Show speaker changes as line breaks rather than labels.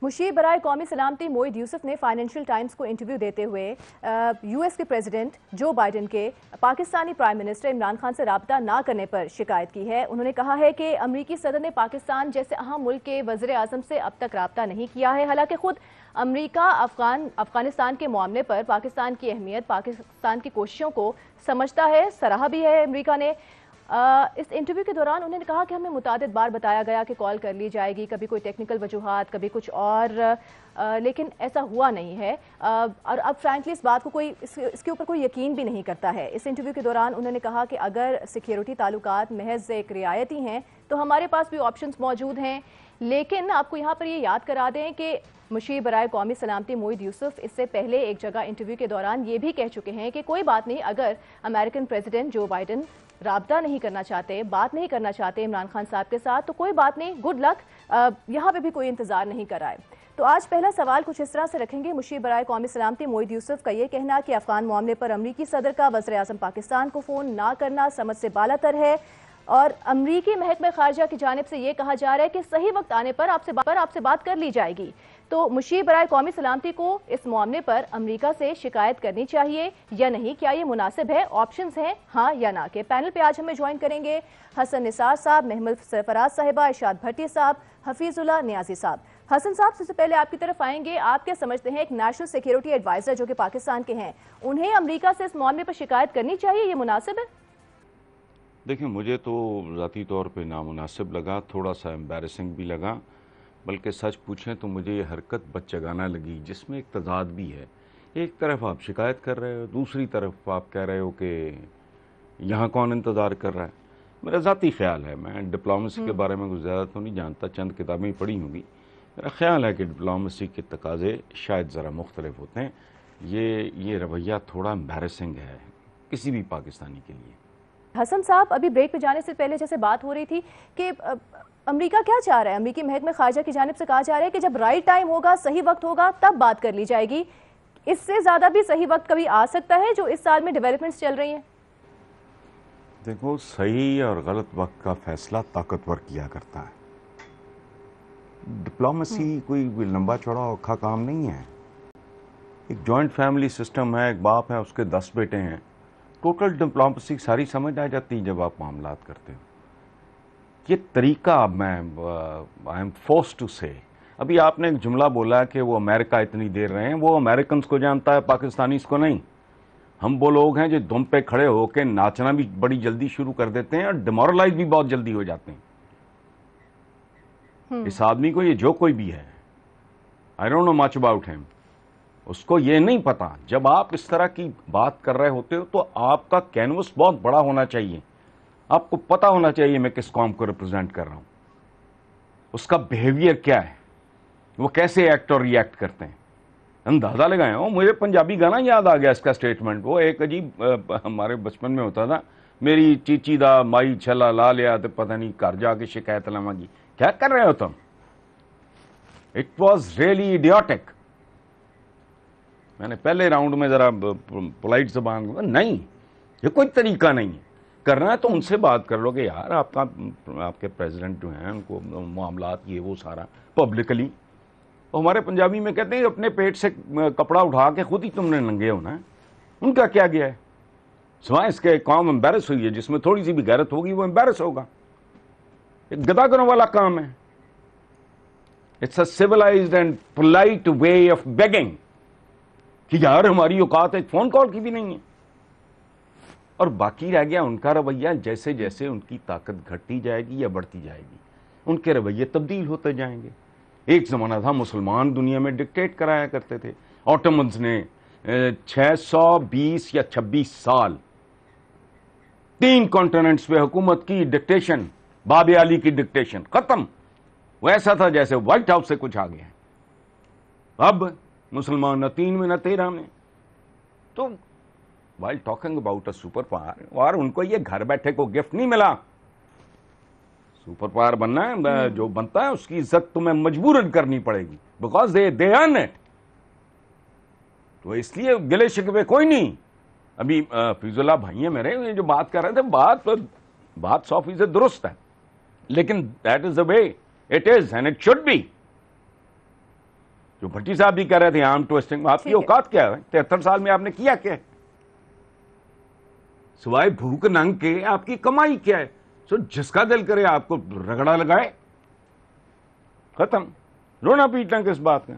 मुशीर बराए कौमी सलामती मोईद यूसुफ ने फाइनेंशियल टाइम्स को इंटरव्यू देते हुए यूएस के प्रेसिडेंट जो बाइडन के पाकिस्तानी प्राइम मिनिस्टर इमरान खान से राब्ता ना करने पर शिकायत की है। उन्होंने कहा है कि अमरीकी सदर ने पाकिस्तान जैसे अहम मुल्क के वज़ीर आज़म से अब तक राब्ता नहीं किया है। हालांकि खुद अमरीका अफगानिस्तान के मामले पर पाकिस्तान की अहमियत, पाकिस्तान की कोशिशों को समझता है, सराहा भी है अमरीका ने। इस इंटरव्यू के दौरान उन्होंने कहा कि हमें मुतादिद बार बताया गया कि कॉल कर ली जाएगी, कभी कोई टेक्निकल वजूहात, कभी कुछ और, लेकिन ऐसा हुआ नहीं है। और अब फ्रैंकली इस बात को इसके ऊपर कोई यकीन भी नहीं करता है। इस इंटरव्यू के दौरान उन्होंने कहा कि अगर सिक्योरिटी ताल्लुकात महज एक रियायती हैं तो हमारे पास भी ऑप्शंस मौजूद हैं। लेकिन आपको यहाँ पर ये याद करा दें कि मुशीर बराए कौमी सलामती मोईद यूसुफ इससे पहले एक जगह इंटरव्यू के दौरान ये भी कह चुके हैं कि कोई बात नहीं, अगर अमेरिकन प्रेसिडेंट जो बाइडन राब्ता नहीं करना चाहते, बात नहीं करना चाहते इमरान खान साहब के साथ, तो कोई बात नहीं, गुड लक, यहाँ पे भी कोई इंतजार नहीं कराए। तो आज पहला सवाल कुछ इस तरह से रखेंगे। मुशीर बराए कौमी सलामती मोईद यूसुफ का ये कहना कि अफगान मामले पर अमरीकी सदर का वज़ीर आज़म पाकिस्तान को फ़ोन ना करना समझ से बालातर है, और अमरीकी महकमे खारजा की जानिब से ये कहा जा रहा है कि सही वक्त आने पर आपसे बात कर ली जाएगी। तो मुशीर बराए कौमी सलामती को इस मामले पर अमरीका से शिकायत करनी चाहिए या नहीं, क्या ये मुनासिब है? ऑप्शंस हैं हाँ या ना के। पैनल पे आज हमें ज्वाइन करेंगे हसन निसार साहब, महमूद सरफराज साहिबा, इरशाद भट्टी साहब, हफीजुल्लाह नियाजी साहब। हसन साहब, सबसे पहले आपकी तरफ आएंगे। आप क्या समझते हैं, एक नेशनल सिक्योरिटी एडवाइजर जो कि पाकिस्तान के हैं, उन्हें अमरीका से इस मामले पर शिकायत करनी चाहिए, ये मुनासिब है?
देखिए, मुझे तो ज़ाती तौर पे नामुनासिब लगा, थोड़ा सा एम्बैरेसिंग भी लगा, बल्कि सच पूछें तो मुझे ये हरकत बच्चगाना लगी, जिसमें एक तजाद भी है। एक तरफ आप शिकायत कर रहे हो, दूसरी तरफ आप कह रहे हो कि यहाँ कौन इंतज़ार कर रहा है। मेरा ज़ाती ख्याल है, मैं डिप्लोमेसी के बारे में कुछ ज़्यादा तो नहीं जानता, चंद किताबें पढ़ी होंगी। मेरा ख्याल है कि डिप्लोमेसी के तकाज़े शायद ज़रा मुख्तलिफ होते हैं। ये रवैया थोड़ा एम्बैरेसिंग है किसी भी पाकिस्तानी के लिए।
हसन साहब, अभी ब्रेक पे जाने से पहले जैसे बात हो रही थी कि अमेरिका क्या चाह रहा है, अमेरिकी महकमे खारजा की जानिब से कहा जा रहा है कि जब राइट टाइम होगा, सही वक्त होगा, तब बात कर ली जाएगी। इससे ज़्यादा भी सही वक्त कभी आ सकता है जो इस साल में डेवलपमेंट्स चल रही हैं?
देखो, सही और गलत वक्त का फैसला ताकतवर किया करता है। डिप्लोमेसी कोई लंबा चौड़ा औखा काम नहीं है। एक जॉइंट फैमिली सिस्टम है, एक बाप है, उसके 10 बेटे हैं। टोटल डिप्लोमेसी सारी समझ आ जाती है जब आप मामलात करते हो। ये तरीका, अब आई एम फोर्स टू से, अभी आपने एक जुमला बोला कि वो अमेरिका इतनी देर रहे हैं, वो अमेरिकन को जानता है, पाकिस्तानीज को नहीं। हम वो लोग हैं जो दुम पे खड़े होकर नाचना भी बड़ी जल्दी शुरू कर देते हैं और डिमोरलाइज भी बहुत जल्दी हो जाते हैं। इस आदमी को, ये जो कोई भी है, I don't know much about him, उसको ये नहीं पता। जब आप इस तरह की बात कर रहे होते हो तो आपका कैनवस बहुत बड़ा होना चाहिए, आपको पता होना चाहिए मैं किस कौम को रिप्रेजेंट कर रहा हूं, उसका बिहेवियर क्या है, वो कैसे एक्ट और रिएक्ट करते हैं, अंदाजा लगाए हो। मुझे पंजाबी गाना याद आ गया इसका स्टेटमेंट। वो एक अजीब, हमारे बचपन में होता था, मेरी चीची दा माई छला ला लिया तो पता नहीं घर जाके शिकायत लावांगी। क्या कर रहे हो तुम? It was really idiotic. मैंने पहले राउंड में जरा पोलाइट जबान, नहीं, ये कोई तरीका नहीं है। करना है तो उनसे बात कर लो कि यार आपके प्रेसिडेंट जो हैं उनको मामलात ये वो सारा पब्लिकली। तो हमारे पंजाबी में कहते हैं अपने पेट से कपड़ा उठा के खुद ही तुमने नंगे होना है। उनका क्या गया है? सिवाय इसके कौम एम्बेरस हुई है, जिसमें थोड़ी सी भी गैरत होगी वो एम्बेरस होगा। एक गदागरों वाला काम है। It's a civilised and polite way of begging कि यार हमारी औकात एक फोन कॉल की भी नहीं है। और बाकी रह गया उनका रवैया, जैसे जैसे उनकी ताकत घटती जाएगी या बढ़ती जाएगी, उनके रवैये तब्दील होते जाएंगे। एक जमाना था मुसलमान दुनिया में डिक्टेट कराया करते थे। ऑटोमन्स ने 620 या 26 साल 3 कॉन्टिनेंट्स पे हुकूमत की, डिक्टेशन, बाबे अली की डिक्टेशन खत्म। वो ऐसा था जैसे व्हाइट हाउस से कुछ आ गया। अब मुसलमान न 3 में न 13 में। तो while talking about a super power, और उनको ये घर बैठे को गिफ्ट नहीं मिला। सुपर पावर बनना है, जो बनता है उसकी इज्जत तुम्हें मजबूरन करनी पड़ेगी, बिकॉज दे अर्न इट। तो इसलिए गिले शिकवे कोई नहीं। अभी फिजुल्लाह भाई है मेरे, ये जो बात कर रहे थे, बात 100% दुरुस्त है, लेकिन that is the way it is and it should be. جو بھٹی صاحب بھی کہہ رہے تھے آرم ٹویسٹنگ، آپ کی اوقات کیا ہے؟ 73 سال میں آپ نے کیا کیا ہے؟ سوائے بھوک ننگ کے آپ کی کمائی کیا ہے؟ سو جس کا دل کرے آپ کو رگڑا لگائے، ختم، رونا پیٹنا کس بات کا؟